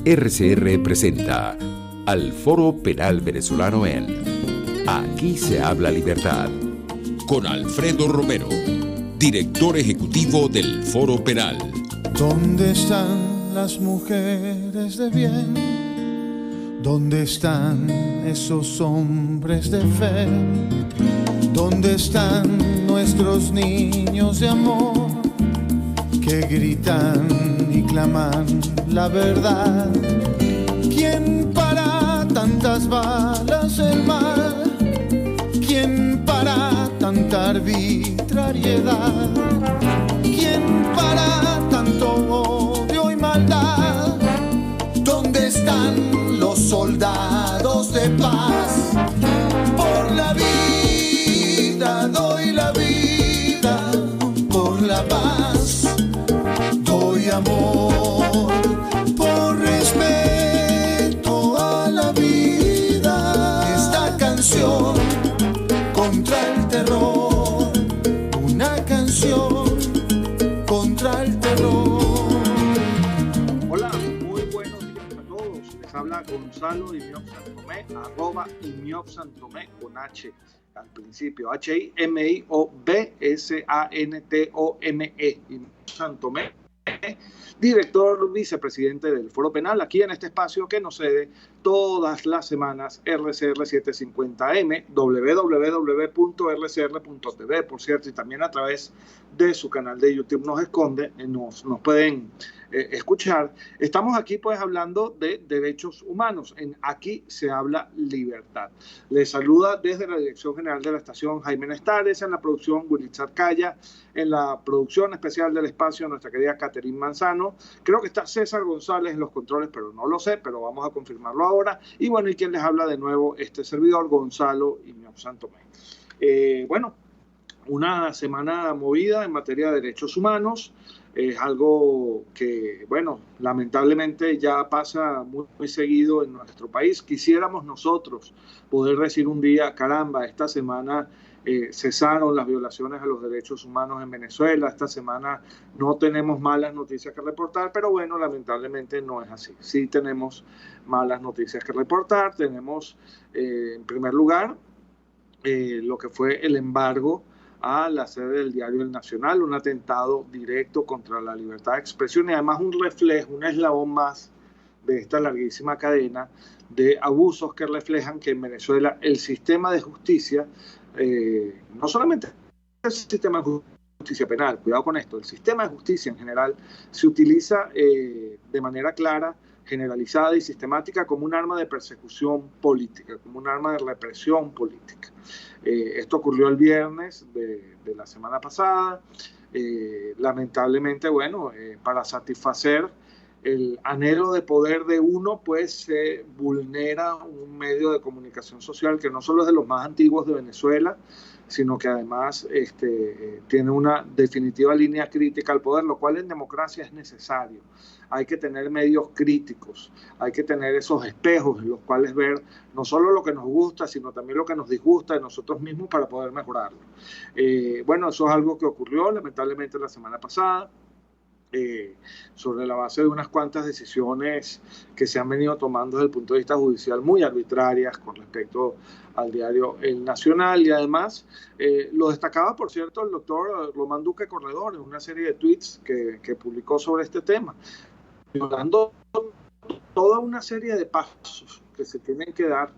RCR presenta al Foro Penal Venezolano en Aquí se habla libertad, con Alfredo Romero, director ejecutivo del Foro Penal. ¿Dónde están las mujeres de bien? ¿Dónde están esos hombres de fe? ¿Dónde están nuestros niños de amor que gritan y claman la verdad? ¿Quién para tantas balas el mal? ¿Quién para tanta arbitrariedad? ¿Quién para tanto odio y maldad? ¿Dónde están los soldados de paz? Por la vida doy la vida, por la paz doy amor, por respeto a la vida. Esta canción contra el terror, una canción contra el terror. Hola, muy buenos días a todos. Les habla Gonzalo Imiop Santomé, @Imiop Santomé con H al principio, HIMIOB-SANTOME, Santomé, director vicepresidente del Foro Penal, aquí en este espacio que nos cede todas las semanas RCR 750M, www.rcr.tv, por cierto, y también a través de su canal de YouTube nos pueden escuchar. Estamos aquí pues hablando de derechos humanos, en Aquí se habla libertad. Les saluda desde la Dirección General de la Estación Jaime Nestares, en la producción Wilitza Arcaya, en la producción especial del espacio nuestra querida Caterine Manzano. Creo que está César González en los controles, pero no lo sé, pero vamos a confirmarlo ahora. Y bueno, y quien les habla de nuevo, este servidor, Gonzalo Imiop Santomé. Una semana movida en materia de derechos humanos. Es algo que, bueno, lamentablemente ya pasa muy, muy seguido en nuestro país. Quisiéramos nosotros poder decir un día, caramba, esta semana cesaron las violaciones a los derechos humanos en Venezuela, esta semana no tenemos malas noticias que reportar, pero bueno, lamentablemente no es así. Sí tenemos malas noticias que reportar. Tenemos, en primer lugar, lo que fue el embargo a la sede del diario El Nacional, un atentado directo contra la libertad de expresión y además un reflejo, un eslabón más de esta larguísima cadena de abusos que reflejan que en Venezuela el sistema de justicia, no solamente el sistema de justicia penal, cuidado con esto, el sistema de justicia en general se utiliza de manera clara, generalizada y sistemática como un arma de persecución política, como un arma de represión política. Esto ocurrió el viernes de la semana pasada. Lamentablemente, bueno, para satisfacer el anhelo de poder de uno, pues se vulnera un medio de comunicación social que no solo es de los más antiguos de Venezuela, sino que además tiene una definitiva línea crítica al poder, lo cual en democracia es necesario. Hay que tener medios críticos, hay que tener esos espejos en los cuales ver no solo lo que nos gusta, sino también lo que nos disgusta de nosotros mismos para poder mejorarlo. Bueno, eso es algo que ocurrió lamentablemente la semana pasada, sobre la base de unas cuantas decisiones que se han venido tomando desde el punto de vista judicial muy arbitrarias con respecto al diario El Nacional, y además lo destacaba, por cierto, el doctor Román Duque Corredor en una serie de tweets que publicó sobre este tema, dando toda una serie de pasos que se tienen que dar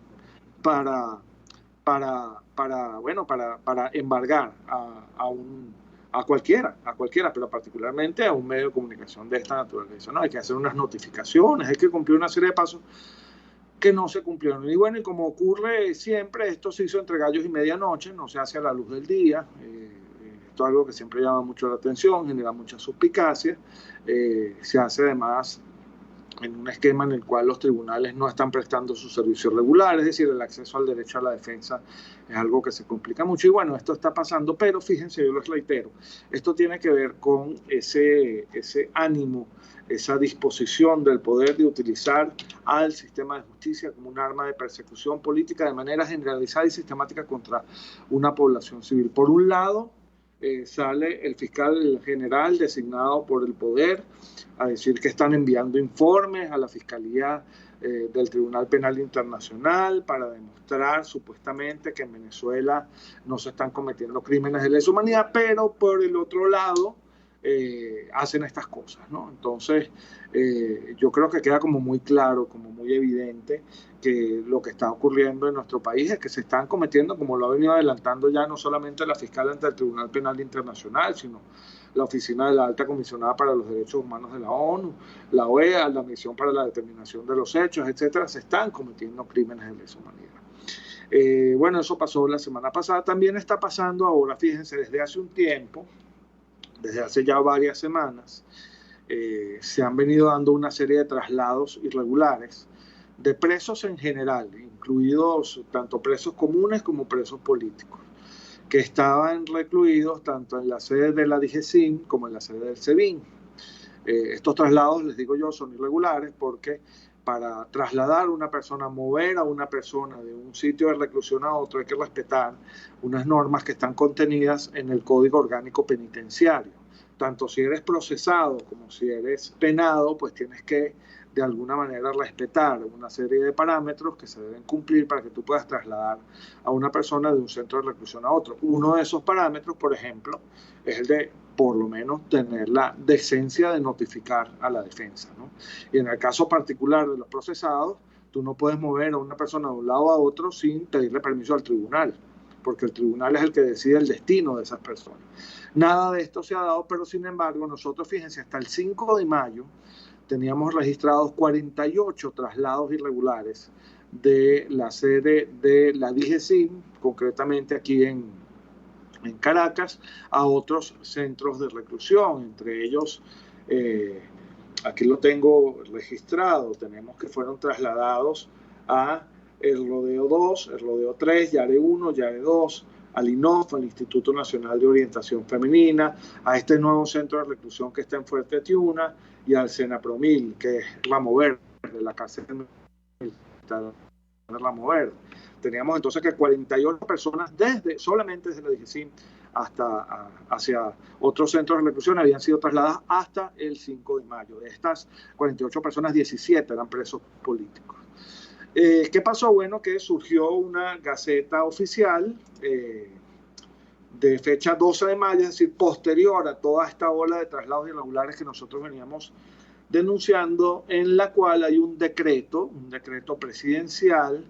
para embargar a cualquiera, pero particularmente a un medio de comunicación de esta naturaleza, ¿no? Hay que hacer unas notificaciones, hay que cumplir una serie de pasos que no se cumplieron. Y bueno, y como ocurre siempre, esto se hizo entre gallos y medianoche, no se hace a la luz del día. Esto es algo que siempre llama mucho la atención, genera mucha suspicacia. Se hace además en un esquema en el cual los tribunales no están prestando su servicio regular, es decir, el acceso al derecho a la defensa es algo que se complica mucho. Y bueno, esto está pasando, pero fíjense, yo les reitero, esto tiene que ver con ese ánimo, esa disposición del poder de utilizar al sistema de justicia como un arma de persecución política de manera generalizada y sistemática contra una población civil. Por un lado, sale el fiscal general designado por el poder a decir que están enviando informes a la Fiscalía del Tribunal Penal Internacional para demostrar supuestamente que en Venezuela no se están cometiendo crímenes de lesa humanidad, pero por el otro lado hacen estas cosas, ¿no? Entonces, yo creo que queda como muy claro, como muy evidente que lo que está ocurriendo en nuestro país es que se están cometiendo, como lo ha venido adelantando ya no solamente la fiscal ante el Tribunal Penal Internacional, sino la Oficina de la Alta Comisionada para los Derechos Humanos de la ONU, la OEA, la Misión para la Determinación de los Hechos, etcétera, se están cometiendo crímenes de lesa humanidad. Bueno, eso pasó la semana pasada, también está pasando ahora, fíjense, desde hace un tiempo, desde hace ya varias semanas, se han venido dando una serie de traslados irregulares de presos en general, incluidos tanto presos comunes como presos políticos, que estaban recluidos tanto en la sede de la DGCIM como en la sede del SEBIN. Estos traslados, les digo yo, son irregulares porque para trasladar a una persona, mover a una persona de un sitio de reclusión a otro, hay que respetar unas normas que están contenidas en el Código Orgánico Penitenciario. Tanto si eres procesado como si eres penado, pues tienes que de alguna manera respetar una serie de parámetros que se deben cumplir para que tú puedas trasladar a una persona de un centro de reclusión a otro. Uno de esos parámetros, por ejemplo, es el de por lo menos tener la decencia de notificar a la defensa, ¿no? Y en el caso particular de los procesados, tú no puedes mover a una persona de un lado a otro sin pedirle permiso al tribunal, porque el tribunal es el que decide el destino de esas personas. Nada de esto se ha dado, pero sin embargo, nosotros, fíjense, hasta el 5 de mayo teníamos registrados 48 traslados irregulares de la sede de la DGCIM, concretamente aquí en Caracas, a otros centros de reclusión, entre ellos, aquí lo tengo registrado, tenemos que fueron trasladados a el Rodeo 2, el Rodeo 3, Yare 1, Yare 2, al INOF, al Instituto Nacional de Orientación Femenina, a este nuevo centro de reclusión que está en Fuerte Tiuna y al Senapromil, que es Ramo Verde, la cárcel militar de Ramo Verde. Teníamos entonces que 48 personas solamente desde la DGCIM hacia otros centros de reclusión habían sido trasladadas hasta el 5 de mayo. De estas 48 personas, 17 eran presos políticos. ¿Qué pasó? Bueno, que surgió una gaceta oficial de fecha 12 de mayo, es decir, posterior a toda esta ola de traslados irregulares que nosotros veníamos denunciando, en la cual hay un decreto presidencial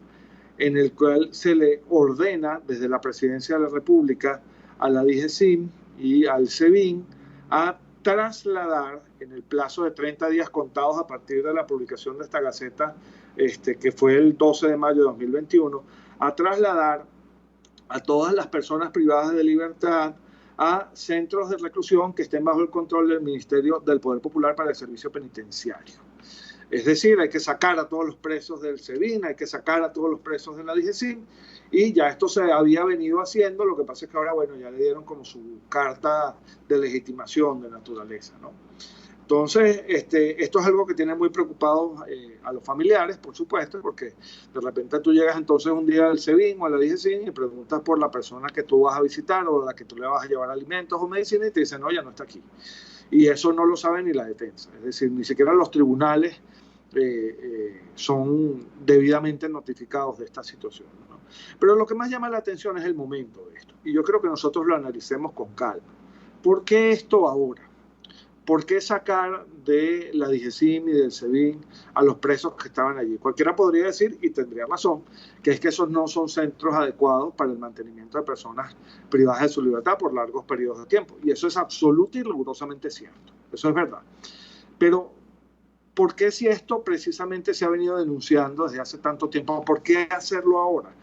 en el cual se le ordena desde la Presidencia de la República a la DGCIM y al SEBIN a trasladar en el plazo de 30 días contados a partir de la publicación de esta gaceta, que fue el 12 de mayo de 2021, a trasladar a todas las personas privadas de libertad a centros de reclusión que estén bajo el control del Ministerio del Poder Popular para el Servicio Penitenciario. Es decir, hay que sacar a todos los presos del SEBIN, hay que sacar a todos los presos de la DGCIM, y ya esto se había venido haciendo, lo que pasa es que ahora, bueno, ya le dieron como su carta de legitimación de naturaleza, ¿no? Entonces, esto es algo que tiene muy preocupados a los familiares, por supuesto, porque de repente tú llegas entonces un día al SEBIN o a la DGCIM y preguntas por la persona que tú vas a visitar o a la que tú le vas a llevar alimentos o medicina y te dicen, no, ya no está aquí. Y eso no lo sabe ni la defensa, es decir, ni siquiera los tribunales son debidamente notificados de esta situación, ¿no? Pero lo que más llama la atención es el momento de esto, y yo creo que nosotros lo analicemos con calma. ¿Por qué esto ahora? ¿Por qué sacar de la DGCIM y del SEBIN a los presos que estaban allí? Cualquiera podría decir, y tendría razón, que es que esos no son centros adecuados para el mantenimiento de personas privadas de su libertad por largos periodos de tiempo. Y eso es absoluto y rigurosamente cierto. Eso es verdad. Pero, ¿por qué si esto precisamente se ha venido denunciando desde hace tanto tiempo? ¿Por qué hacerlo ahora?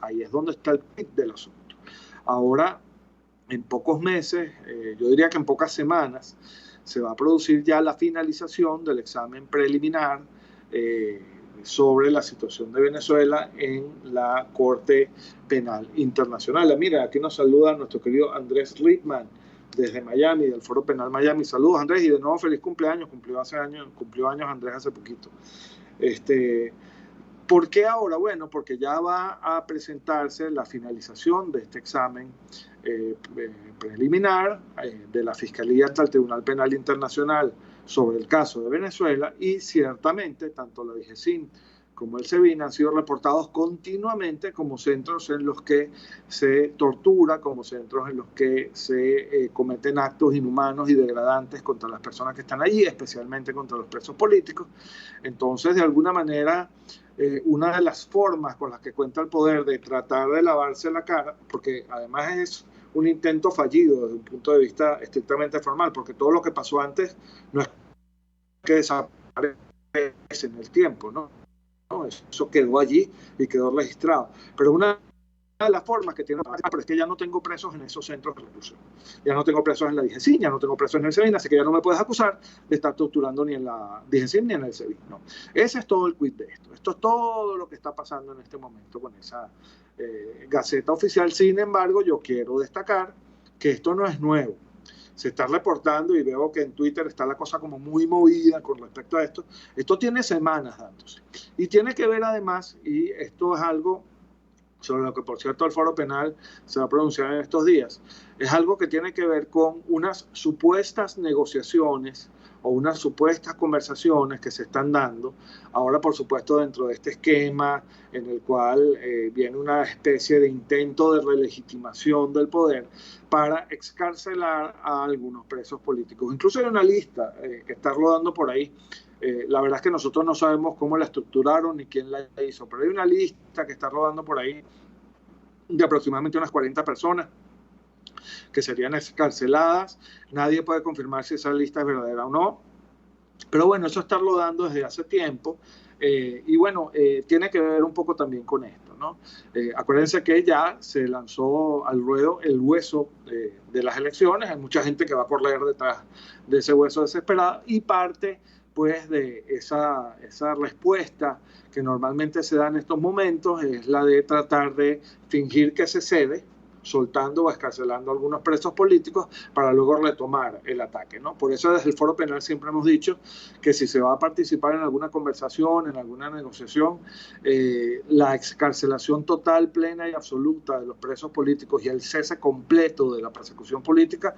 Ahí es donde está el quid del asunto. Ahora, en pocos meses, yo diría que en pocas semanas, se va a producir ya la finalización del examen preliminar sobre la situación de Venezuela en la Corte Penal Internacional. Mira, aquí nos saluda nuestro querido Andrés Rittman desde Miami, del Foro Penal Miami. Saludos, Andrés, y de nuevo feliz cumpleaños. Cumplió años Andrés hace poquito. ¿Por qué ahora? Bueno, porque ya va a presentarse la finalización de este examen preliminar de la Fiscalía ante el Tribunal Penal Internacional sobre el caso de Venezuela, y ciertamente tanto la DIGESIN como el SEBIN han sido reportados continuamente como centros en los que se tortura, como centros en los que se cometen actos inhumanos y degradantes contra las personas que están allí, especialmente contra los presos políticos. Entonces, de alguna manera, una de las formas con las que cuenta el poder de tratar de lavarse la cara, porque además es un intento fallido desde un punto de vista estrictamente formal, porque todo lo que pasó antes no es que desaparece en el tiempo, ¿no? Eso quedó allí y quedó registrado. Pero una de las formas que tiene, pero es que ya no tengo presos en esos centros de reclusión, ya no tengo presos en la DIGESIN, ya no tengo presos en el SEBIN, así que ya no me puedes acusar de estar torturando ni en la DIGESIN ni en el SEBIN, ¿no? Ese es todo el quid de esto. Esto es todo lo que está pasando en este momento con esa Gaceta Oficial. Sin embargo, yo quiero destacar que esto no es nuevo. Se está reportando, y veo que en Twitter está la cosa como muy movida con respecto a esto. Esto tiene semanas dándose. Y tiene que ver además, y esto es algo sobre lo que, por cierto, el Foro Penal se va a pronunciar en estos días, es algo que tiene que ver con unas supuestas negociaciones o unas supuestas conversaciones que se están dando, ahora por supuesto dentro de este esquema en el cual viene una especie de intento de relegitimación del poder para excarcelar a algunos presos políticos. Incluso hay una lista que está rodando por ahí. La verdad es que nosotros no sabemos cómo la estructuraron ni quién la hizo, pero hay una lista que está rodando por ahí de aproximadamente unas 40 personas que serían excarceladas. Nadie puede confirmar si esa lista es verdadera o no, pero bueno, eso está rodando desde hace tiempo. Y bueno, tiene que ver un poco también con esto, ¿no? Acuérdense que ya se lanzó al ruedo el hueso de las elecciones. Hay mucha gente que va a correr detrás de ese hueso desesperado, y parte pues de esa respuesta que normalmente se da en estos momentos es la de tratar de fingir que se cede, soltando o escarcelando a algunos presos políticos para luego retomar el ataque, ¿no? Por eso desde el Foro Penal siempre hemos dicho que si se va a participar en alguna conversación, en alguna negociación, la excarcelación total, plena y absoluta de los presos políticos y el cese completo de la persecución política,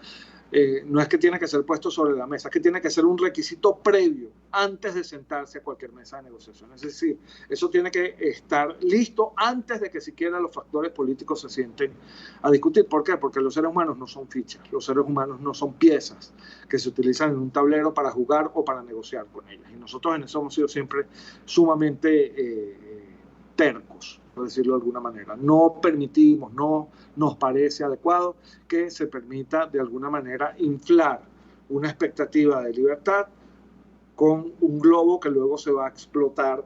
no es que tiene que ser puesto sobre la mesa, es que tiene que ser un requisito previo antes de sentarse a cualquier mesa de negociación. Es decir, eso tiene que estar listo antes de que siquiera los factores políticos se sienten a discutir. ¿Por qué? Porque los seres humanos no son fichas, los seres humanos no son piezas que se utilizan en un tablero para jugar o para negociar con ellas. Y nosotros en eso hemos sido siempre sumamente tercos, por decirlo de alguna manera. No permitimos, no nos parece adecuado que se permita de alguna manera inflar una expectativa de libertad con un globo que luego se va a explotar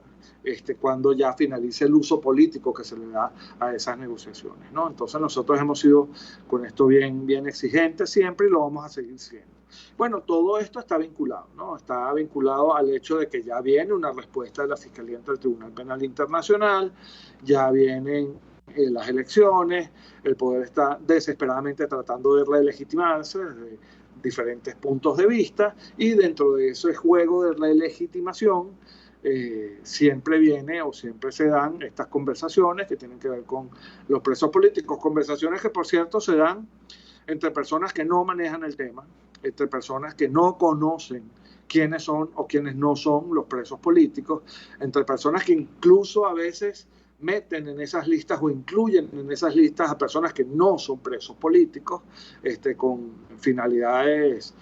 cuando ya finalice el uso político que se le da a esas negociaciones, ¿no? Entonces nosotros hemos sido con esto bien exigentes siempre y lo vamos a seguir siendo. Bueno, todo esto está vinculado, ¿no? Está vinculado al hecho de que ya viene una respuesta de la Fiscalía ante el Tribunal Penal Internacional, ya vienen las elecciones, el poder está desesperadamente tratando de relegitimarse desde diferentes puntos de vista, y dentro de ese juego de relegitimación siempre viene o siempre se dan estas conversaciones que tienen que ver con los presos políticos, conversaciones que por cierto se dan entre personas que no manejan el tema, entre personas que no conocen quiénes son o quiénes no son los presos políticos, entre personas que incluso a veces meten en esas listas o incluyen en esas listas a personas que no son presos políticos, con finalidades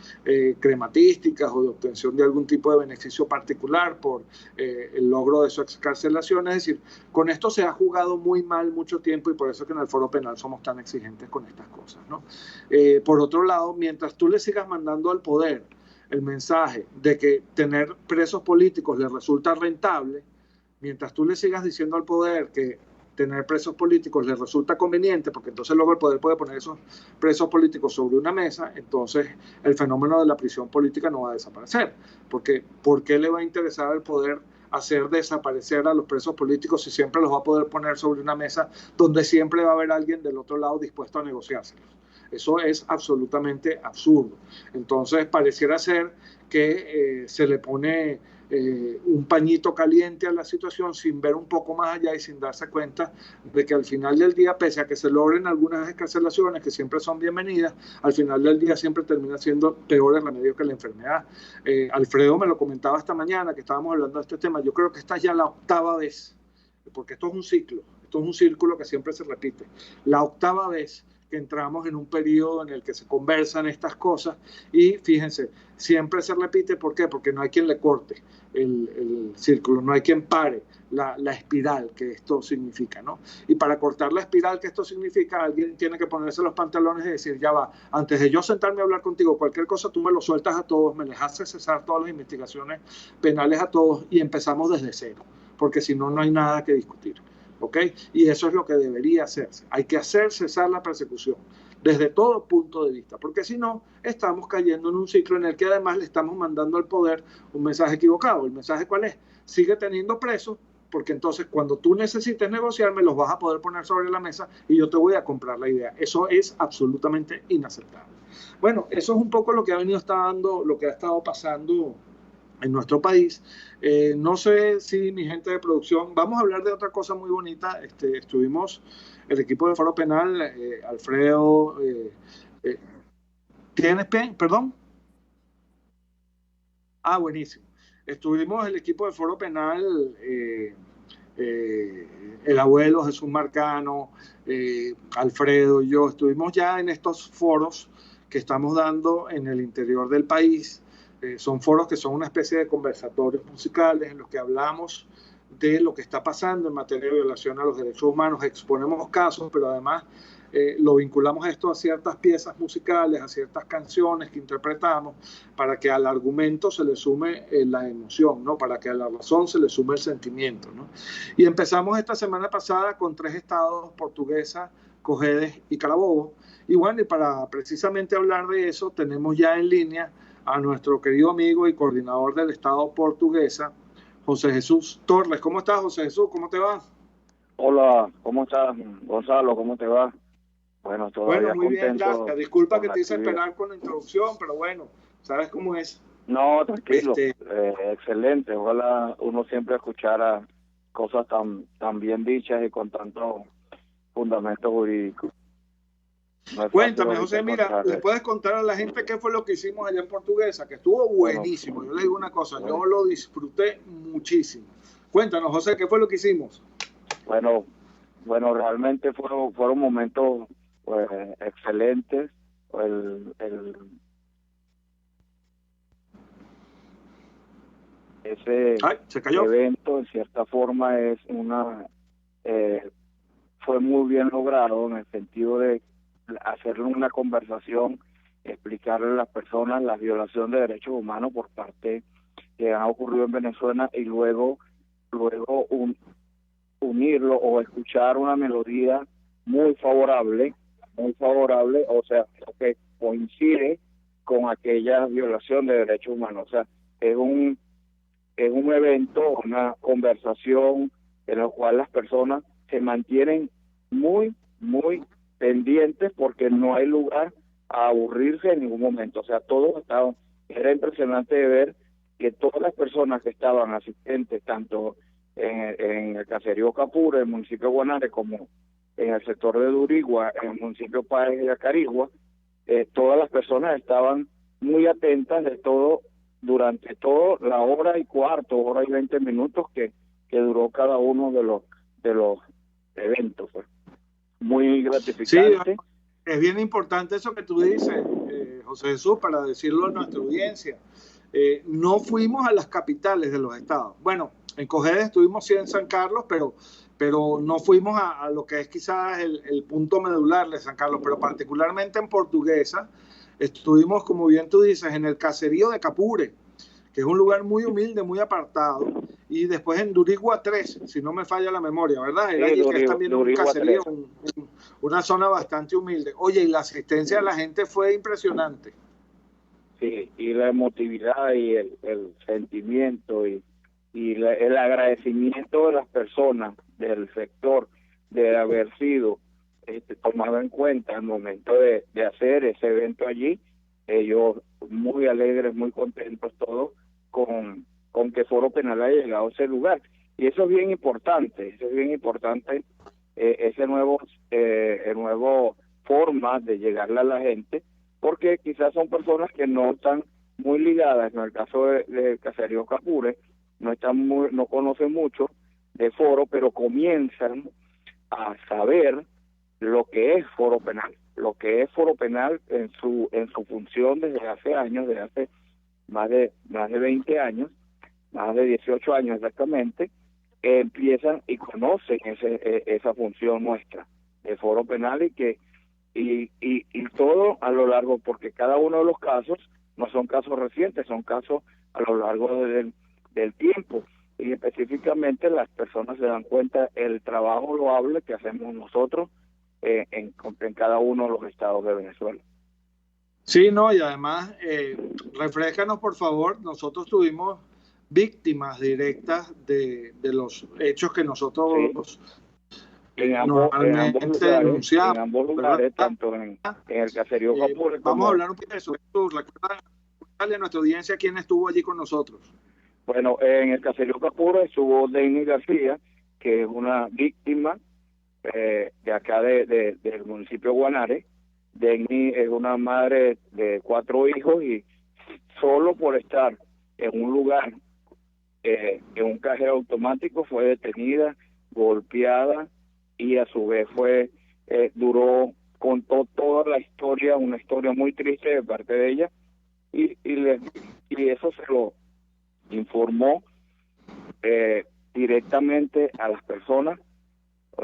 crematísticas o de obtención de algún tipo de beneficio particular por el logro de su excarcelación. Es decir, con esto se ha jugado muy mal mucho tiempo, y por eso que en el Foro Penal somos tan exigentes con estas cosas, ¿no? Por otro lado, mientras tú le sigas mandando al poder el mensaje de que tener presos políticos le resulta rentable, mientras tú le sigas diciendo al poder que tener presos políticos le resulta conveniente, porque entonces luego el poder puede poner esos presos políticos sobre una mesa, entonces el fenómeno de la prisión política no va a desaparecer. Porque ¿por qué le va a interesar al poder hacer desaparecer a los presos políticos si siempre los va a poder poner sobre una mesa donde siempre va a haber alguien del otro lado dispuesto a negociárselos? Eso es absolutamente absurdo. Entonces pareciera ser que se le pone un pañito caliente a la situación sin ver un poco más allá y sin darse cuenta de que al final del día, pese a que se logren algunas escarcelaciones que siempre son bienvenidas, al final del día siempre termina siendo peor el remedio que la enfermedad. Alfredo me lo comentaba esta mañana que estábamos hablando de este tema. Yo creo que esta es ya la 8ª vez, porque esto es un ciclo, esto es un círculo que siempre se repite. La 8ª vez que entramos en un periodo en el que se conversan estas cosas y fíjense, siempre se repite. ¿Por qué? Porque no hay quien le corte el círculo, no hay quien pare la espiral que esto significa, ¿no? Y para cortar la espiral que esto significa, alguien tiene que ponerse los pantalones y decir, ya va, antes de yo sentarme a hablar contigo, cualquier cosa tú me lo sueltas a todos, me les haces cesar todas las investigaciones penales a todos y empezamos desde cero, porque si no, no hay nada que discutir. ¿Ok? Y eso es lo que debería hacerse. Hay que hacer cesar la persecución desde todo punto de vista, porque si no, estamos cayendo en un ciclo en el que además le estamos mandando al poder un mensaje equivocado. ¿El mensaje cuál es? Sigue teniendo presos, porque entonces cuando tú necesites negociar, me los vas a poder poner sobre la mesa y yo te voy a comprar la idea. Eso es absolutamente inaceptable. Bueno, eso es un poco lo que ha estado pasando en nuestro país. No sé si mi gente de producción, vamos a hablar de otra cosa muy bonita. Estuvimos el equipo del Foro Penal, Alfredo, ¿tienes perdón? Buenísimo. Estuvimos el equipo del Foro Penal, el abuelo Jesús Marcano, Alfredo y yo, estuvimos ya en estos foros que estamos dando en el interior del país. Son foros que son una especie de conversatorios musicales en los que hablamos de lo que está pasando en materia de violación a los derechos humanos, exponemos casos, pero además lo vinculamos esto a ciertas piezas musicales, a ciertas canciones que interpretamos, para que al argumento se le sume la emoción, ¿no? Para que a la razón se le sume el sentimiento, ¿no? Y empezamos esta semana pasada con 3 estados, Portuguesa, Cojedes y Carabobo. Y bueno, y para precisamente hablar de eso, tenemos ya en línea a nuestro querido amigo y coordinador del Estado Portuguesa, José Jesús Torres. ¿Cómo estás, José Jesús? ¿Cómo te va? Hola, ¿cómo estás, Gonzalo? ¿Cómo te va? Bueno, todavía muy bien, gracias. Disculpa que te hice actividad. esperar con la introducción, pero bueno, sabes cómo es. No, tranquilo, excelente. Ojalá uno siempre escuchara cosas tan bien dichas y con tanto fundamento jurídico. Cuéntame, José, mira, ¿le puedes contar a la gente qué fue lo que hicimos allá en Portuguesa? Que estuvo buenísimo. Yo le digo una cosa, yo lo disfruté muchísimo. Cuéntanos, José, ¿qué fue lo que hicimos? Bueno, realmente fueron momentos pues, excelentes. Ese evento, en cierta forma, fue muy bien logrado en el sentido de hacerle una conversación, explicarle a las personas la violación de derechos humanos por parte que ha ocurrido en Venezuela y luego unirlo o escuchar una melodía muy favorable, o sea, que coincide con aquella violación de derechos humanos. O sea, es un evento, una conversación en la cual las personas se mantienen muy pendientes porque no hay lugar a aburrirse en ningún momento. O sea, era impresionante de ver que todas las personas que estaban asistentes, tanto en el caserío Capura, en el municipio de Guanare, como en el sector de Durigua, en el municipio Páez de Acarigua, todas las personas estaban muy atentas de todo, durante toda la hora y 20 minutos que duró cada uno de los eventos. Pues. Muy gratificante. Sí, es bien importante eso que tú dices, José Jesús, para decirlo a nuestra audiencia. No fuimos a las capitales de los estados. Bueno, en Cojedes estuvimos sí en San Carlos, pero no fuimos a lo que es quizás el punto medular de San Carlos, pero particularmente en Portuguesa estuvimos, como bien tú dices, en el caserío de Capure, que es un lugar muy humilde, muy apartado, y después en Durigua 3, si no me falla la memoria, ¿verdad? Era allí que es también un caserío, una zona bastante humilde. Oye, y la asistencia de la gente fue impresionante. Sí, y la emotividad y el sentimiento y el agradecimiento de las personas del sector de haber sido tomado en cuenta al momento de hacer ese evento allí, ellos muy alegres, muy contentos todos con que Foro Penal haya llegado a ese lugar. Y eso es bien importante, ese nuevo forma de llegarle a la gente, porque quizás son personas que no están muy ligadas. En el caso del caserío Capure, no conocen mucho de Foro, pero comienzan a saber lo que es Foro Penal, en su función desde hace años, desde hace más de 20 años, más de 18 años exactamente. Empiezan y conocen esa función nuestra de Foro Penal, y todo a lo largo, porque cada uno de los casos no son casos recientes, son casos a lo largo del tiempo, y específicamente las personas se dan cuenta el trabajo loable que hacemos nosotros en cada uno de los estados de Venezuela. Sí, no, y además, refrescanos por favor, nosotros tuvimos víctimas directas de los hechos que nosotros normalmente denunciamos. En ambos lugares, tanto en el caserío Capure vamos a hablar un poco de eso. Recuérdale a nuestra audiencia quién estuvo allí con nosotros. Bueno, en el caserío Capure estuvo Deini García, que es una víctima de acá del municipio de Guanare. Deini es una madre de 4 hijos, y solo por estar en un lugar, en un cajero automático, fue detenida, golpeada, y a su vez contó toda la historia, una historia muy triste de parte de ella, y eso se lo informó directamente a las personas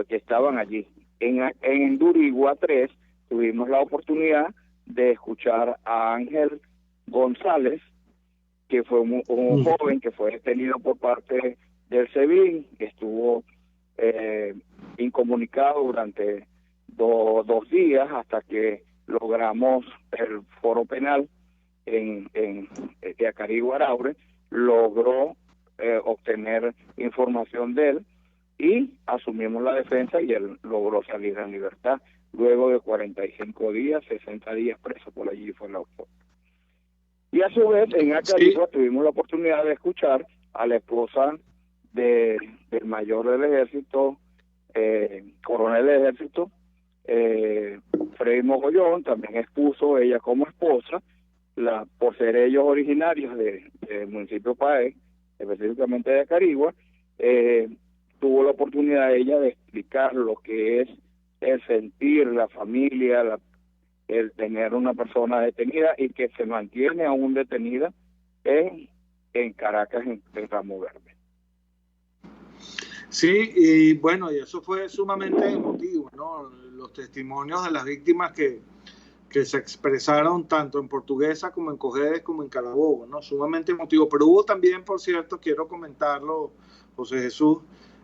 que estaban allí. En Durigua 3 tuvimos la oportunidad de escuchar a Ángel González, que fue un joven que fue detenido por parte del SEBIN, que estuvo incomunicado durante 2 días hasta que logramos el Foro Penal de Acarigua Araure, logró obtener información de él, y asumimos la defensa, y él logró salir en libertad luego de 45 días, 60 días preso. Por allí fue la opción. Y a su vez en Acarigua tuvimos la oportunidad de escuchar a la esposa del mayor del ejército, coronel del ejército, Freddy Mogollón. También expuso ella como esposa, por ser ellos originarios del municipio Paez, específicamente de Acarigua. Tuvo la oportunidad ella de explicar lo que es el sentir, la familia, el tener una persona detenida, y que se mantiene aún detenida en Caracas, en Ramo Verde. Sí, y bueno, y eso fue sumamente emotivo, ¿no? Los testimonios de las víctimas que se expresaron tanto en Portuguesa como en Cojedes como en Carabobo, ¿no? Sumamente emotivo. Pero hubo también, por cierto, quiero comentarlo, José Jesús,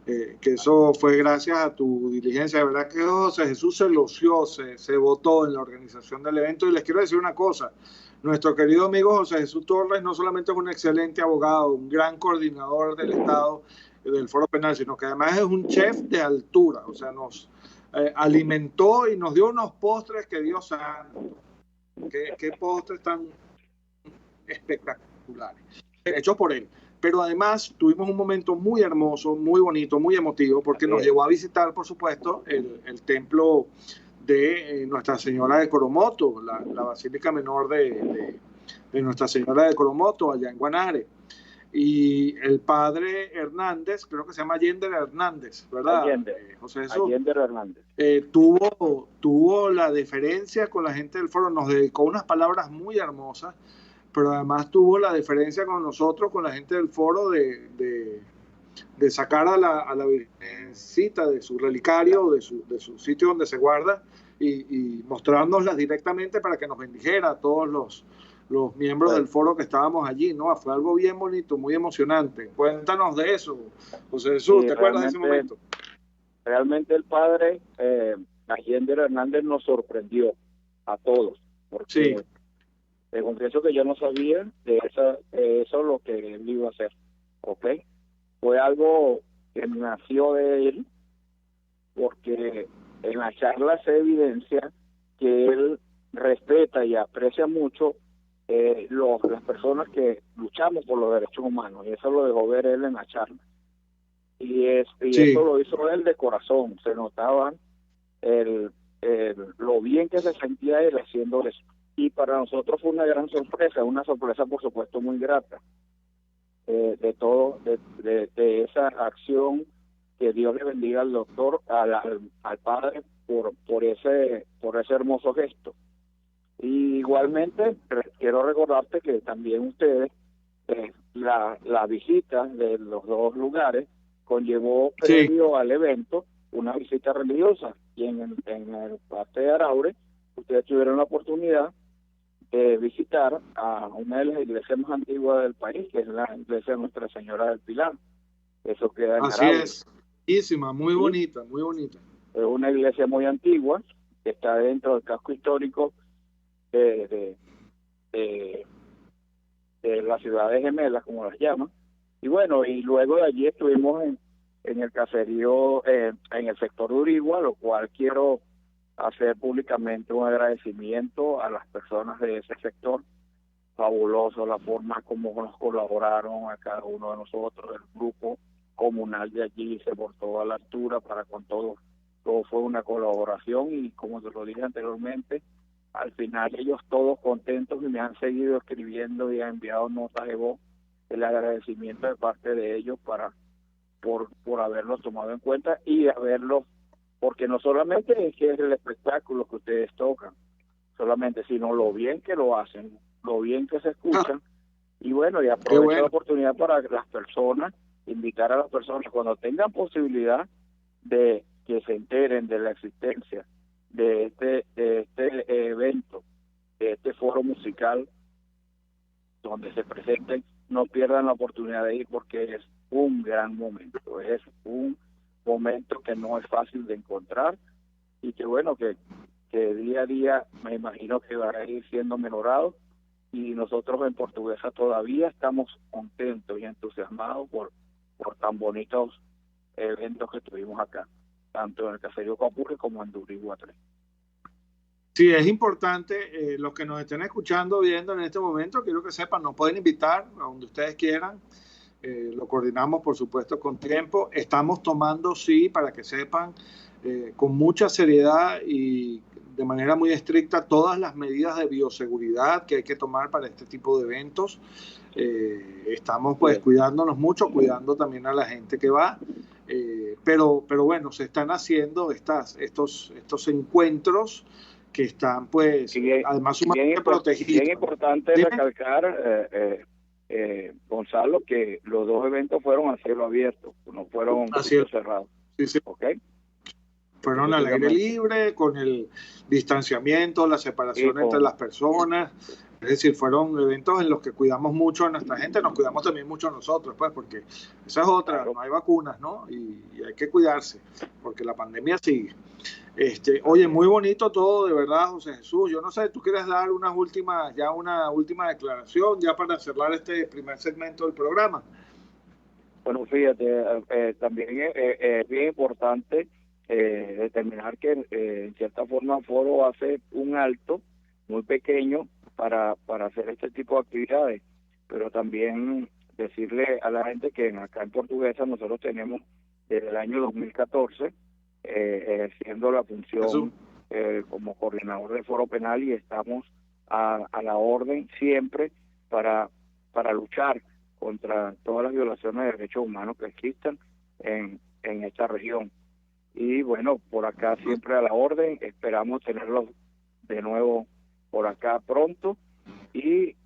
que eso fue gracias a tu diligencia. De verdad que José Jesús se lució, se votó en la organización del evento. Y les quiero decir una cosa: nuestro querido amigo José Jesús Torres no solamente es un excelente abogado, un gran coordinador del Estado del Foro Penal, sino que además es un chef de altura. O sea, nos alimentó y nos dio unos postres que Dios santo. Qué postres tan espectaculares, hechos por él. Pero además tuvimos un momento muy hermoso, muy bonito, muy emotivo, porque nos llevó a visitar, por supuesto, el templo de Nuestra Señora de Coromoto, la Basílica Menor de Nuestra Señora de Coromoto, allá en Guanare. Y el padre Hernández, creo que se llama Allender Hernández, ¿verdad? José Jesús. Allender Hernández. Tuvo la deferencia con la gente del foro, nos dedicó unas palabras muy hermosas, pero además tuvo la deferencia con nosotros, con la gente del foro, de sacar a la virgencita de su relicario, de su sitio donde se guarda, y mostrárnoslas directamente para que nos bendijera a todos los miembros del foro que estábamos allí, ¿no? Fue algo bien bonito, muy emocionante. Cuéntanos de eso, José Jesús, sí, ¿te acuerdas de ese momento? Realmente el padre Allender Hernández nos sorprendió a todos, porque sí. Te confieso que yo no sabía de eso lo que él iba a hacer, ¿ok? Fue algo que nació de él, porque en la charla se evidencia que él respeta y aprecia mucho las personas que luchamos por los derechos humanos, y eso lo dejó ver él en la charla. Y eso lo hizo él de corazón, se notaba lo bien que se sentía él haciendo eso. Y para nosotros fue una gran sorpresa, una sorpresa por supuesto muy grata, de esa acción. Que Dios le bendiga al doctor, al padre por ese hermoso gesto. Y igualmente quiero recordarte que también ustedes, la visita de los dos lugares conllevó previo al evento una visita religiosa, y en el parte de Araure ustedes tuvieron la oportunidad de visitar a una de las iglesias más antiguas del país, que es la iglesia de Nuestra Señora del Pilar. Eso queda en Así Araure. es, bellísima, muy bonita, muy bonita. Es una iglesia muy antigua que está dentro del casco histórico de las ciudades gemelas, como las llaman. Y bueno, y luego de allí estuvimos en el caserío, en el sector de Urigua, lo cual quiero hacer públicamente un agradecimiento a las personas de ese sector. Fabuloso la forma como nos colaboraron a cada uno de nosotros, el grupo comunal de allí se portó a la altura para con todo fue una colaboración, y como te lo dije anteriormente, al final ellos todos contentos y me han seguido escribiendo y han enviado notas de voz, el agradecimiento de parte de ellos por haberlos tomado en cuenta y haberlos, porque no solamente es que es el espectáculo que ustedes tocan, solamente, sino lo bien que lo hacen, lo bien que se escuchan. Y bueno, y aprovecho la oportunidad para las personas, invitar a las personas cuando tengan posibilidad de que se enteren de la existencia de este evento, de este foro musical donde se presenten, no pierdan la oportunidad de ir, porque es un gran momento, es un momento que no es fácil de encontrar, y que bueno, que día a día me imagino que va a ir siendo mejorado, y nosotros en Portuguesa todavía estamos contentos y entusiasmados por tan bonitos eventos que tuvimos acá, tanto en el caserío Copurri como en Durigua 3. Sí, es importante, los que nos estén escuchando, viendo en este momento, quiero que sepan, nos pueden invitar a donde ustedes quieran, lo coordinamos por supuesto con tiempo, estamos tomando, sí, para que sepan, con mucha seriedad y de manera muy estricta todas las medidas de bioseguridad que hay que tomar para este tipo de eventos. Estamos pues cuidándonos mucho, cuidando también a la gente que va, pero bueno, se están haciendo estos encuentros que están pues además sumamente protegidos. Bien importante recalcar, Gonzalo, que los dos eventos fueron a cielo abierto, no fueron cerrados. Sí. ¿Okay? Fueron al aire libre, con el distanciamiento, la separación entre las personas. Es decir, fueron eventos en los que cuidamos mucho a nuestra gente, nos cuidamos también mucho a nosotros, pues, porque esa es otra, claro. No hay vacunas, ¿no? Y hay que cuidarse, porque la pandemia sigue. Oye, muy bonito todo, de verdad, José Jesús. Yo no sé, ¿tú quieres dar una última declaración ya para cerrar este primer segmento del programa? Bueno, fíjate, también es bien importante determinar que en cierta forma Foro hace un alto muy pequeño para hacer este tipo de actividades, pero también decirle a la gente que acá en Portuguesa nosotros tenemos desde el año 2014 ejerciendo la función como coordinador de Foro Penal, y estamos a la orden siempre para luchar contra todas las violaciones de derechos humanos que existan en esta región. Y bueno, por acá siempre a la orden, esperamos tenerlos de nuevo por acá pronto, y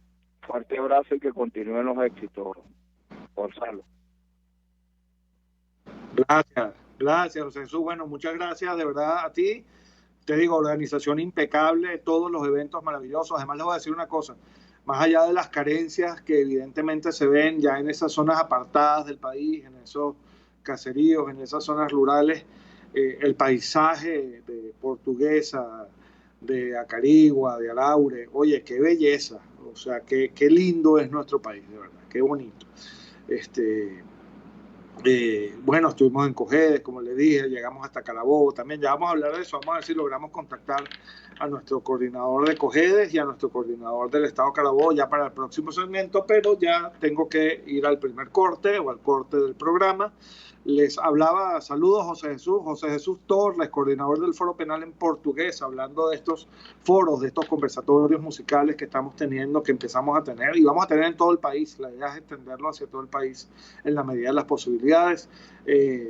fuerte abrazo y que continúen los éxitos, Gonzalo. Gracias, José Jesús. Bueno, muchas gracias de verdad a ti. Te digo, organización impecable, todos los eventos maravillosos. Además, les voy a decir una cosa, más allá de las carencias que evidentemente se ven ya en esas zonas apartadas del país, en esos caseríos, en esas zonas rurales, el paisaje de Portuguesa, de Acarigua, de Araure, oye, qué belleza, o sea, qué lindo es nuestro país, de verdad, qué bonito. Bueno, estuvimos en Cojedes, como le dije, llegamos hasta Carabobo también. Ya vamos a hablar de eso, vamos a ver si logramos contactar a nuestro coordinador de Cojedes y a nuestro coordinador del Estado Carabobo ya para el próximo segmento, pero ya tengo que ir al primer corte o al corte del programa. Les hablaba, saludos José Jesús Torres, coordinador del Foro Penal en Portugués, hablando de estos foros, de estos conversatorios musicales que estamos teniendo, que empezamos a tener y vamos a tener en todo el país. La idea es extenderlo hacia todo el país en la medida de las posibilidades,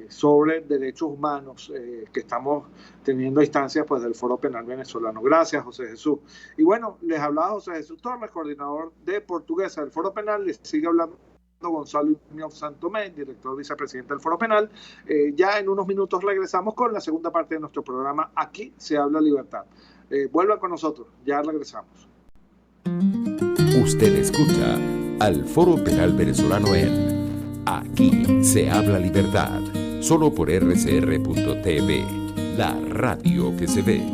sobre derechos humanos que estamos teniendo a instancias pues, del Foro Penal venezolano. Gracias, José Jesús. Y bueno, les hablaba José Jesús Torres, coordinador de Portuguesa del Foro Penal, les sigue hablando Gonzalo Muñoz Santomé, director vicepresidente del Foro Penal. Ya en unos minutos regresamos con la segunda parte de nuestro programa. Aquí se habla libertad. Vuelvan con nosotros, ya regresamos. Usted escucha al Foro Penal Venezolano en Aquí se habla libertad, solo por rcr.tv, la radio que se ve.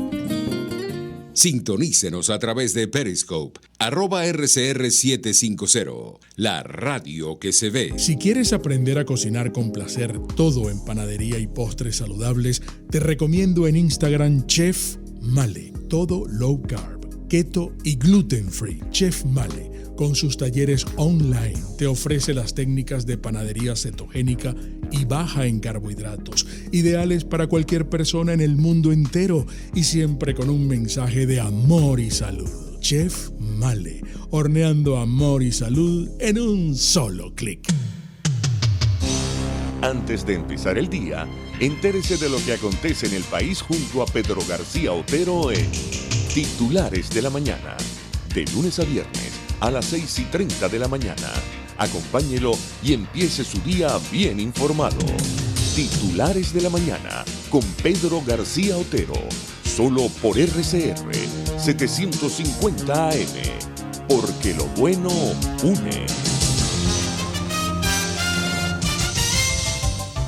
Sintonícenos a través de Periscope, @RCR750, la radio que se ve. Si quieres aprender a cocinar con placer todo en panadería y postres saludables, te recomiendo en Instagram Chef Male, todo low carb, keto y gluten free. Chef Male, con sus talleres online, te ofrece las técnicas de panadería cetogénica y baja en carbohidratos, ideales para cualquier persona en el mundo entero y siempre con un mensaje de amor y salud. Chef Male, horneando amor y salud en un solo clic. Antes de empezar el día, entérese de lo que acontece en el país junto a Pedro García Otero en Titulares de la Mañana, de lunes a viernes a las 6:30 de la mañana. Acompáñelo y empiece su día bien informado. Titulares de la Mañana con Pedro García Otero, solo por RCR 750 AM, porque lo bueno une.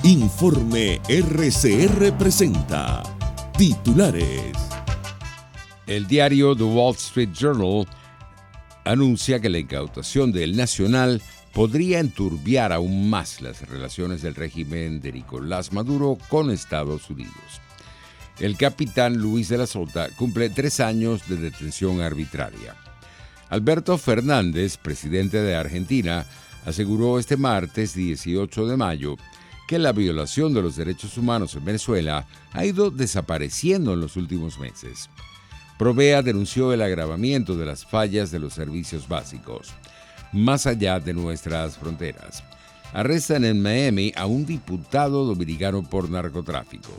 Informe RCR presenta Titulares. El diario The Wall Street Journal anuncia que la incautación del Nacional podría enturbiar aún más las relaciones del régimen de Nicolás Maduro con Estados Unidos. El capitán Luis de la Sota cumple 3 años de detención arbitraria. Alberto Fernández, presidente de Argentina, aseguró este martes 18 de mayo que la violación de los derechos humanos en Venezuela ha ido desapareciendo en los últimos meses. Provea denunció el agravamiento de las fallas de los servicios básicos, más allá de nuestras fronteras. Arrestan en Miami a un diputado dominicano por narcotráfico.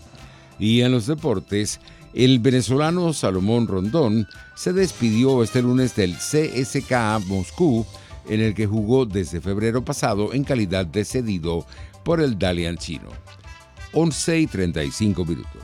Y en los deportes, el venezolano Salomón Rondón se despidió este lunes del CSKA Moscú, en el que jugó desde febrero pasado en calidad de cedido por el Dalian chino. 11:35 minutos.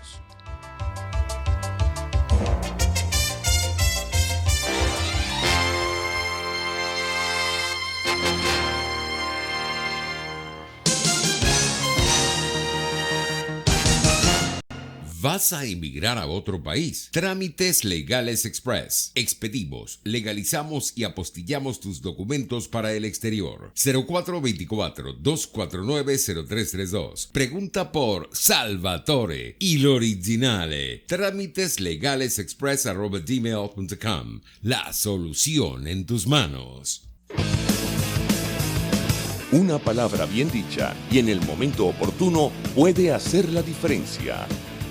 ¿Vas a emigrar a otro país? Trámites Legales Express. Expedimos, legalizamos y apostillamos tus documentos para el exterior. 0424-249-0332. Pregunta por Salvatore y l'originale. Trámiteslegalesexpress@gmail.com. La solución en tus manos. Una palabra bien dicha y en el momento oportuno puede hacer la diferencia.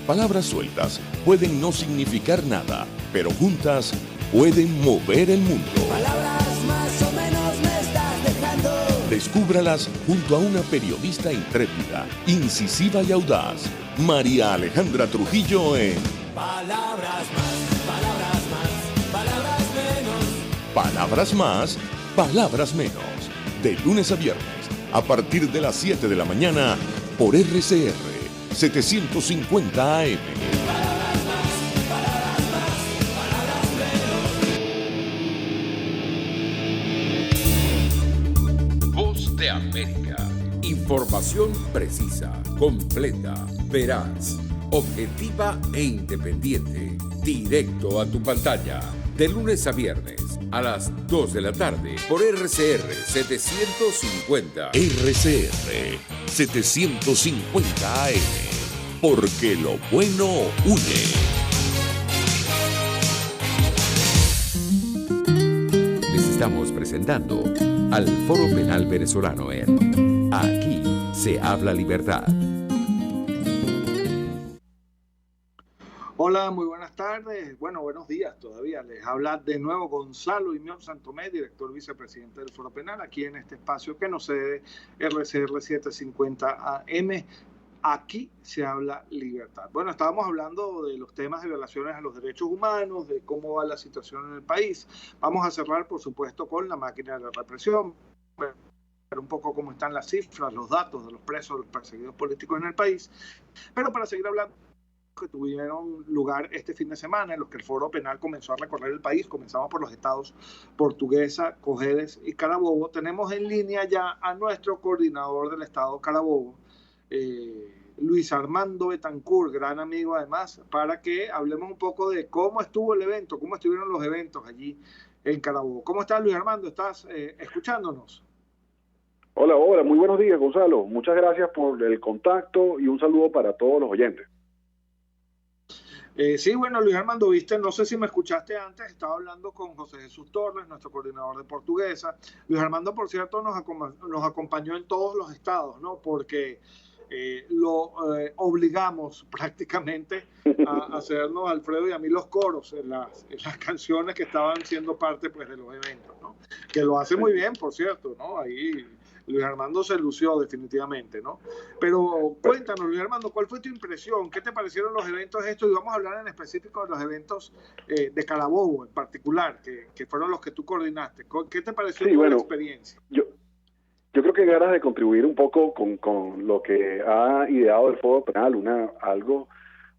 Palabras sueltas pueden no significar nada, pero juntas pueden mover el mundo. Palabras más o menos me estás dejando. Descúbralas junto a una periodista intrépida, incisiva y audaz, María Alejandra Trujillo en Palabras más, palabras más, palabras menos. Palabras más, palabras menos. De lunes a viernes, a partir de las 7 de la mañana, por RCR 750 AM. Palabras más, palabras más, palabras menos. Voz de América. Información precisa, completa, veraz, objetiva e independiente. Directo a tu pantalla. De lunes a viernes, a las 2 de la tarde por RCR 750. RCR 750 AM. Porque lo bueno une. Les estamos presentando al Foro Penal Venezolano en Aquí se habla libertad. Hola, muy buenas tardes. Bueno, buenos días todavía. Les habla de nuevo Gonzalo Imión Santomé, director vicepresidente del Foro Penal, aquí en este espacio que nos cede RCR 750 AM. Aquí se habla libertad. Bueno, estábamos hablando de los temas de violaciones a los derechos humanos, de cómo va la situación en el país. Vamos a cerrar, por supuesto, con la máquina de la represión, ver un poco cómo están las cifras, los datos de los presos, de los perseguidos políticos en el país. Pero para seguir hablando, que tuvieron lugar este fin de semana, en los que el Foro Penal comenzó a recorrer el país. Comenzamos por los estados Portuguesa, Cojedes y Carabobo. Tenemos en línea ya a nuestro coordinador del estado Carabobo, Luis Armando Betancourt, gran amigo además, para que hablemos un poco de cómo estuvo el evento, cómo estuvieron los eventos allí en Carabobo. ¿Cómo estás, Luis Armando? ¿Estás escuchándonos? Hola, muy buenos días, Gonzalo. Muchas gracias por el contacto y un saludo para todos los oyentes. Sí, bueno, Luis Armando, viste, no sé si me escuchaste antes, estaba hablando con José Jesús Torres, nuestro coordinador de Portuguesa. Luis Armando, por cierto, nos acompañó en todos los estados, ¿no? Porque lo obligamos prácticamente a hacernos, Alfredo y a mí, los coros en las canciones que estaban siendo parte, pues, de los eventos, ¿no? Que lo hace muy bien, por cierto, ¿no? Ahí Luis Armando se lució definitivamente, ¿no? Pero cuéntanos, Luis Armando, ¿cuál fue tu impresión? ¿Qué te parecieron los eventos estos? Y vamos a hablar en específico de los eventos de Carabobo en particular, que fueron los que tú coordinaste. ¿Qué te pareció la experiencia? Yo creo que ganas de contribuir un poco con lo que ha ideado el Foro Penal, algo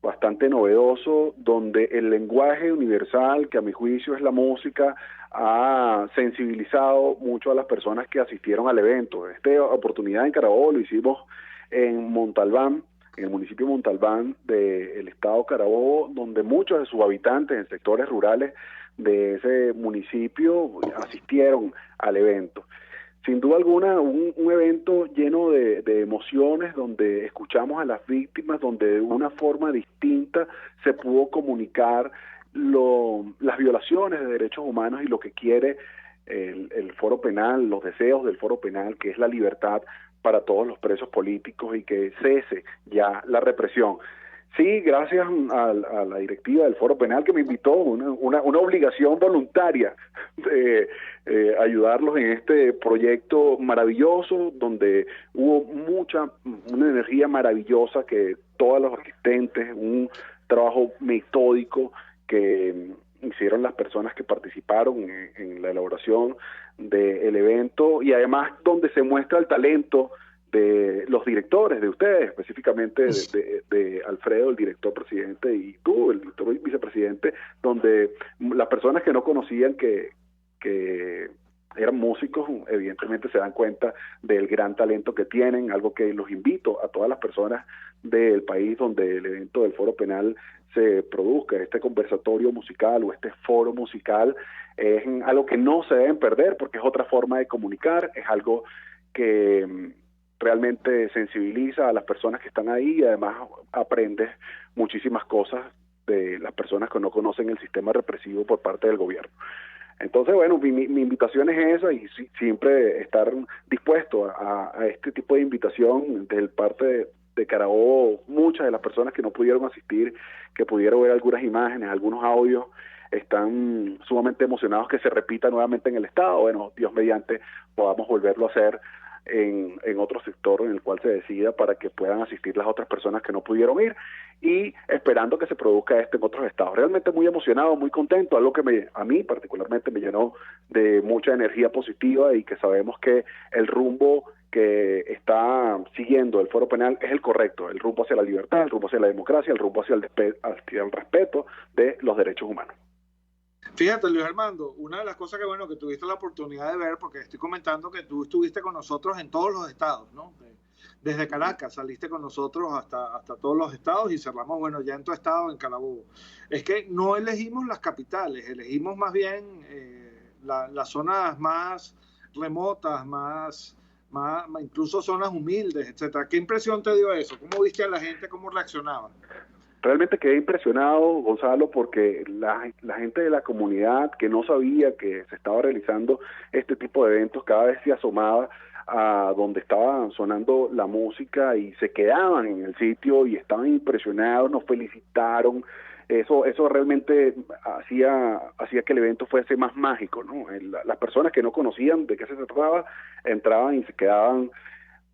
bastante novedoso, donde el lenguaje universal, que a mi juicio es la música, ha sensibilizado mucho a las personas que asistieron al evento. Esta oportunidad en Carabobo lo hicimos en Montalbán, en el municipio de Montalbán del estado Carabobo, donde muchos de sus habitantes en sectores rurales de ese municipio asistieron al evento. Sin duda alguna, un evento lleno de emociones, donde escuchamos a las víctimas, donde de una forma distinta se pudo comunicar las violaciones de derechos humanos y lo que quiere el Foro Penal, los deseos del Foro Penal, que es la libertad para todos los presos políticos y que cese ya la represión. Sí, gracias a la directiva del Foro Penal, que me invitó, una obligación voluntaria de ayudarlos en este proyecto maravilloso, donde hubo una energía maravillosa, que todos los asistentes, un trabajo metódico que hicieron las personas que participaron en la elaboración del evento, y además donde se muestra el talento de los directores, de ustedes, específicamente de Alfredo, el director presidente, y tú, el director vicepresidente, donde las personas que no conocían que eran músicos, evidentemente se dan cuenta del gran talento que tienen, algo que los invito a todas las personas del país donde el evento del Foro Penal se produzca, este conversatorio musical o este foro musical, es algo que no se deben perder, porque es otra forma de comunicar, es algo que realmente sensibiliza a las personas que están ahí, y además aprendes muchísimas cosas de las personas que no conocen el sistema represivo por parte del gobierno. Entonces, bueno, mi invitación es esa, y siempre estar dispuesto a este tipo de invitación desde parte de Carabobo. Muchas de las personas que no pudieron asistir, que pudieron ver algunas imágenes, algunos audios, están sumamente emocionados que se repita nuevamente en el estado. Bueno, Dios mediante podamos volverlo a hacer en otro sector en el cual se decida, para que puedan asistir las otras personas que no pudieron ir, y esperando que se produzca esto en otros estados. Realmente muy emocionado, muy contento, algo que a mí particularmente me llenó de mucha energía positiva, y que sabemos que el rumbo que está siguiendo el Foro Penal es el correcto, el rumbo hacia la libertad, el rumbo hacia la democracia, el rumbo hacia el respeto de los derechos humanos. Fíjate, Luis Armando, una de las cosas que tuviste la oportunidad de ver, porque estoy comentando que tú estuviste con nosotros en todos los estados, ¿no? Desde Caracas saliste con nosotros hasta todos los estados, y cerramos, bueno, ya en tu estado, en Carabobo. Es que no elegimos las capitales, elegimos más bien las zonas más remotas, más incluso zonas humildes, etcétera. ¿Qué impresión te dio eso? ¿Cómo viste a la gente, cómo reaccionaba? Realmente quedé impresionado, Gonzalo, porque la gente de la comunidad que no sabía que se estaba realizando este tipo de eventos cada vez se asomaba a donde estaba sonando la música y se quedaban en el sitio y estaban impresionados, nos felicitaron. Eso realmente hacía que el evento fuese más mágico, ¿no? Las personas que no conocían de qué se trataba entraban y se quedaban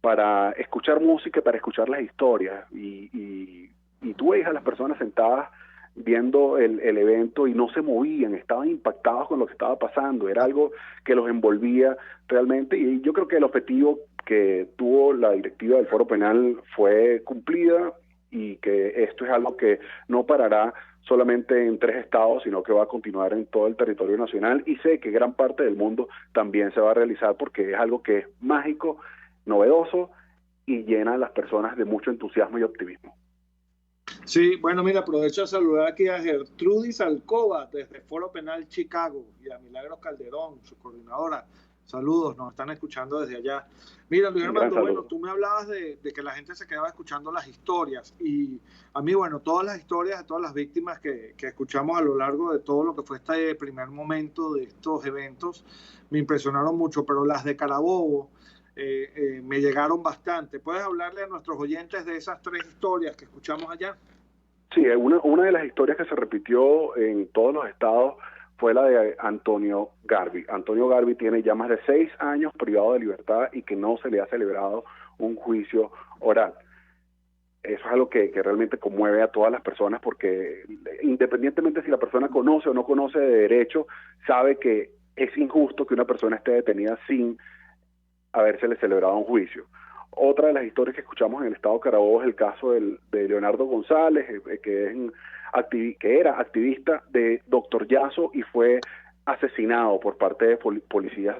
para escuchar música, para escuchar las historias y tú veías a las personas sentadas viendo el evento y no se movían, estaban impactados con lo que estaba pasando, era algo que los envolvía realmente, y yo creo que el objetivo que tuvo la directiva del Foro Penal fue cumplida, y que esto es algo que no parará solamente en 3 estados, sino que va a continuar en todo el territorio nacional, y sé que gran parte del mundo también se va a realizar porque es algo que es mágico, novedoso y llena a las personas de mucho entusiasmo y optimismo. Sí, bueno, mira, aprovecho de saludar aquí a Gertrudis Alcoba desde Foro Penal Chicago y a Milagros Calderón, su coordinadora. Saludos, nos están escuchando desde allá. Mira, Luis Armando, bueno, tú me hablabas de que la gente se quedaba escuchando las historias, y a mí, bueno, todas las historias de todas las víctimas que escuchamos a lo largo de todo lo que fue este primer momento de estos eventos me impresionaron mucho, pero las de Carabobo me llegaron bastante. ¿Puedes hablarle a nuestros oyentes de esas 3 historias que escuchamos allá? Sí, una de las historias que se repitió en todos los estados fue la de Antonio Garvi. Antonio Garvi tiene ya más de 6 años privado de libertad y que no se le ha celebrado un juicio oral. Eso es algo que realmente conmueve a todas las personas, porque independientemente si la persona conoce o no conoce de derecho, sabe que es injusto que una persona esté detenida sin habérsele celebrado un juicio. Otra de las historias que escuchamos en el estado de Carabobo es el caso de Leonardo González, que era activista de Dr. Yaso y fue asesinado por parte de policías,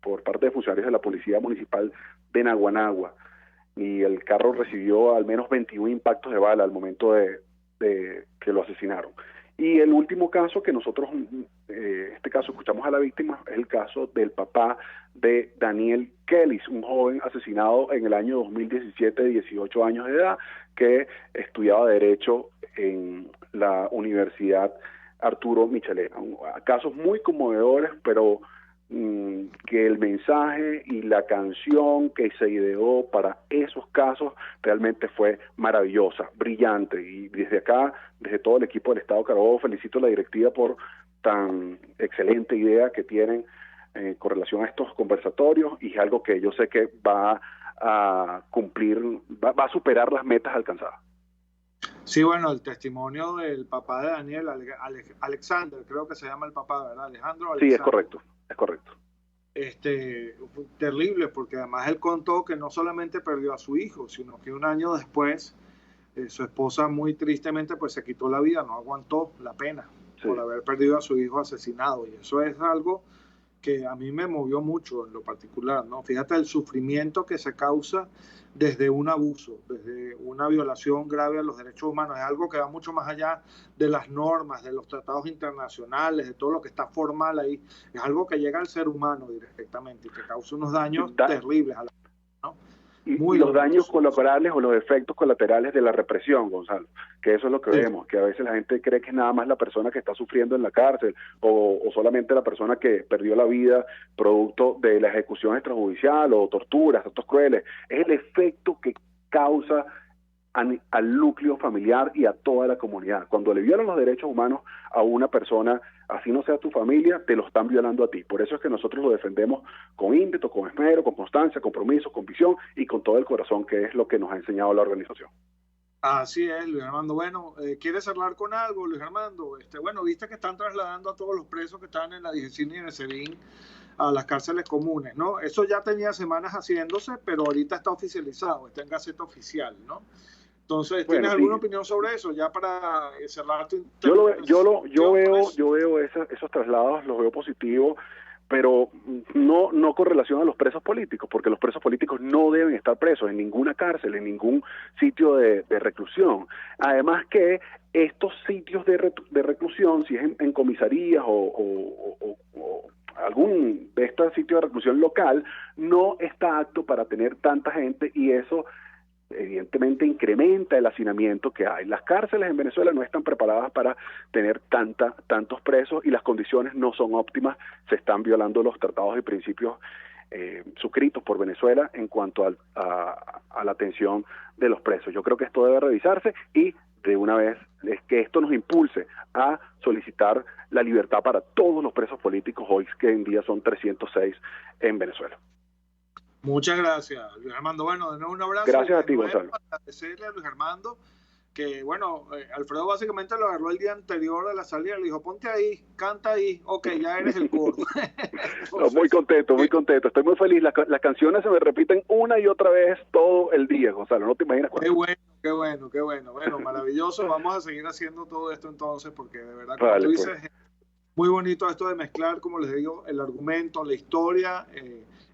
por parte de funcionarios de la Policía Municipal de Naguanagua, y el carro recibió al menos 21 impactos de bala al momento de que lo asesinaron. Y el último caso que nosotros, este caso escuchamos a la víctima, es el caso del papá de Daniel Kellis, un joven asesinado en el año 2017 de 18 años de edad, que estudiaba Derecho en la Universidad Arturo Michelena. Casos muy conmovedores, pero que el mensaje y la canción que se ideó para esos casos realmente fue maravillosa, brillante, y desde acá, desde todo el equipo del Estado de Carabobo, felicito a la directiva por tan excelente idea que tienen con relación a estos conversatorios, y es algo que yo sé que va a cumplir, va a superar las metas alcanzadas. Sí, bueno, el testimonio del papá de Daniel, Alexander, creo que se llama el papá, ¿verdad? Alejandro Alexander. Sí, es correcto. Es correcto. Terrible, porque además él contó que no solamente perdió a su hijo, sino que un año después su esposa muy tristemente pues se quitó la vida, no aguantó la pena por haber perdido a su hijo asesinado, y eso es algo que a mí me movió mucho en lo particular, ¿no? Fíjate el sufrimiento que se causa desde un abuso, desde una violación grave a los derechos humanos. Es algo que va mucho más allá de las normas, de los tratados internacionales, de todo lo que está formal ahí. Es algo que llega al ser humano directamente y que causa unos daños terribles a la vida, ¿no? Y los daños colaterales o los efectos colaterales de la represión, Gonzalo, que eso es lo que vemos, que a veces la gente cree que es nada más la persona que está sufriendo en la cárcel o solamente la persona que perdió la vida producto de la ejecución extrajudicial o torturas, actos crueles. Es el efecto que causa al núcleo familiar y a toda la comunidad. Cuando le violan los derechos humanos a una persona, así no sea tu familia, te lo están violando a ti. Por eso es que nosotros lo defendemos con ímpetu, con esmero, con constancia, compromiso, con visión y con todo el corazón, que es lo que nos ha enseñado la organización. Así es, Luis Armando. Bueno, ¿quieres hablar con algo, Luis Armando? Bueno, viste que están trasladando a todos los presos que están en la Dijecín y en el SEBIN a las cárceles comunes, ¿no? Eso ya tenía semanas haciéndose, pero ahorita está oficializado, está en Gaceta Oficial, ¿no? Entonces, ¿tienes alguna opinión sobre eso? Ya para cerrar tu... Yo veo esos traslados, los veo positivos, pero no con relación a los presos políticos, porque los presos políticos no deben estar presos en ninguna cárcel, en ningún sitio de reclusión. Además que estos sitios de reclusión, si es en comisarías o algún de estos sitios de reclusión local no está apto para tener tanta gente, y eso evidentemente incrementa el hacinamiento que hay. Las cárceles en Venezuela no están preparadas para tener tantos presos, y las condiciones no son óptimas. Se están violando los tratados y principios suscritos por Venezuela en cuanto a la atención de los presos. Yo creo que esto debe revisarse, y de una vez es que esto nos impulse a solicitar la libertad para todos los presos políticos, hoy que en día son 306 en Venezuela. Muchas gracias, Luis Armando. Bueno, de nuevo un abrazo. Gracias a ti, Gonzalo. Agradecerle a Luis Armando que, bueno, Alfredo básicamente lo agarró el día anterior de la salida, le dijo, ponte ahí, canta ahí, ok, ya eres el coro. Entonces, no, muy contento, estoy muy feliz. Las canciones se me repiten una y otra vez todo el día, Gonzalo, no te imaginas cuánto. Qué bueno. Bueno, maravilloso. Vamos a seguir haciendo todo esto entonces, porque de verdad, como tú dices, pues, muy bonito esto de mezclar, como les digo, el argumento, la historia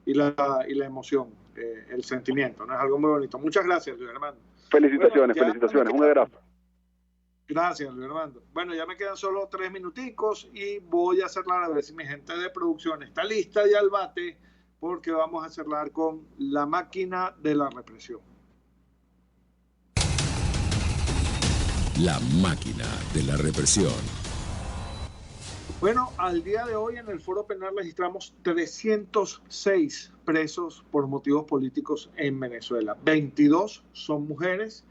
y la emoción, el sentimiento, ¿no? Es algo muy bonito. Muchas gracias, Luis Armando. Felicitaciones, un abrazo. Gracias, Luis Armando. Bueno, ya me quedan solo 3 minuticos y voy a cerrar, a ver si mi gente de producción está lista ya al bate, porque vamos a cerrar con La máquina de la represión. La máquina de la represión. Bueno, al día de hoy en el Foro Penal registramos 306 presos por motivos políticos en Venezuela. 22 son mujeres,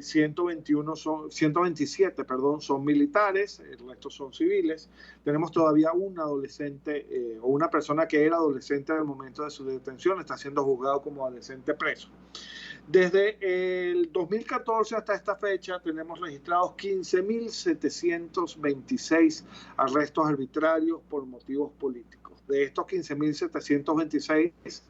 127 son militares, el resto son civiles. Tenemos todavía un adolescente o una persona que era adolescente en el momento de su detención, está siendo juzgado como adolescente preso. Desde el 2014 hasta esta fecha tenemos registrados 15.726 arrestos arbitrarios por motivos políticos. De estos 15.726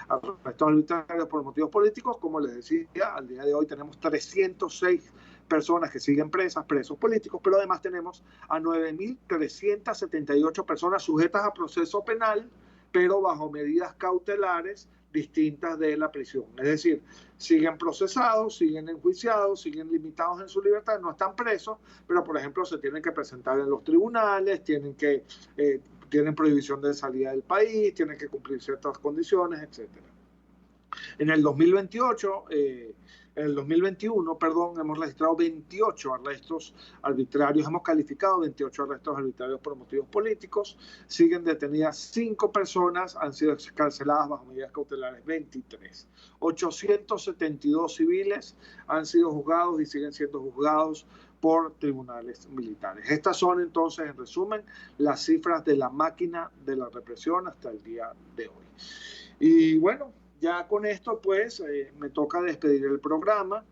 arrestos arbitrarios por motivos políticos, como les decía, al día de hoy tenemos 306 personas que siguen presos políticos, pero además tenemos a 9.378 personas sujetas a proceso penal, pero bajo medidas cautelares distintas de la prisión. Es decir, siguen procesados, siguen enjuiciados, siguen limitados en su libertad, no están presos, pero por ejemplo se tienen que presentar en los tribunales, tienen prohibición de salida del país, tienen que cumplir ciertas condiciones, etc. En el 2021, hemos registrado 28 arrestos arbitrarios, hemos calificado 28 arrestos arbitrarios por motivos políticos, siguen detenidas 5 personas, han sido excarceladas bajo medidas cautelares 23. 872 civiles han sido juzgados y siguen siendo juzgados por tribunales militares. Estas son entonces, en resumen, las cifras de la máquina de la represión hasta el día de hoy. Y bueno, ya con esto pues me toca despedir el programa.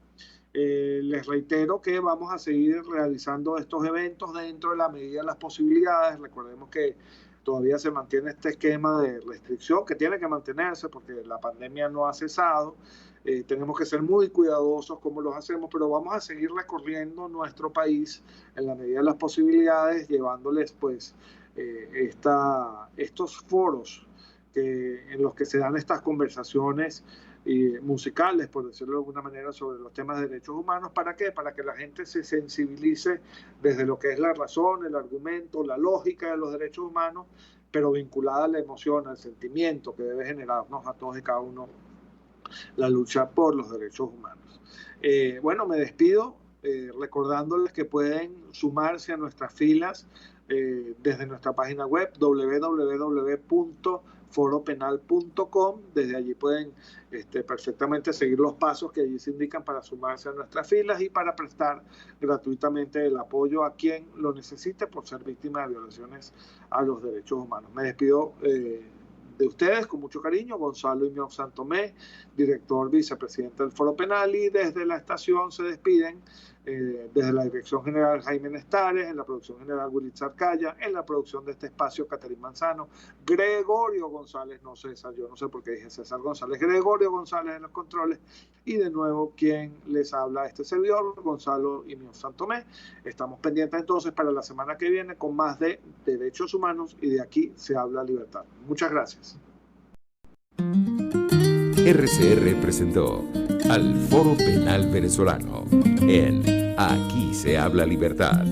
Les reitero que vamos a seguir realizando estos eventos dentro de la medida de las posibilidades. Recordemos que todavía se mantiene este esquema de restricción que tiene que mantenerse porque la pandemia no ha cesado. Tenemos que ser muy cuidadosos como los hacemos, pero vamos a seguir recorriendo nuestro país en la medida de las posibilidades, llevándoles pues estos foros en los que se dan estas conversaciones musicales, por decirlo de alguna manera, sobre los temas de derechos humanos. ¿Para qué? Para que la gente se sensibilice desde lo que es la razón, el argumento, la lógica de los derechos humanos, pero vinculada a la emoción, al sentimiento que debe generarnos a todos y cada uno la lucha por los derechos humanos. Bueno, me despido recordándoles que pueden sumarse a nuestras filas desde nuestra página web www.foropenal.com. Desde allí pueden perfectamente seguir los pasos que allí se indican para sumarse a nuestras filas y para prestar gratuitamente el apoyo a quien lo necesite por ser víctima de violaciones a los derechos humanos. Me despido de ustedes con mucho cariño, Gonzalo Imión Santomé, director vicepresidente del Foro Penal, y desde la estación se despiden desde la dirección general Jaime Nestares, en la producción general Willy Zarcaya, en la producción de este espacio Caterín Manzano, Gregorio González, no César, yo no sé por qué dije César González, Gregorio González en los controles, y de nuevo quien les habla, este servidor, Gonzalo Imión Santomé. Estamos pendientes entonces para la semana que viene con más de derechos humanos y de aquí se habla libertad. Muchas gracias. RCR presentó al Foro Penal Venezolano en Aquí se habla libertad.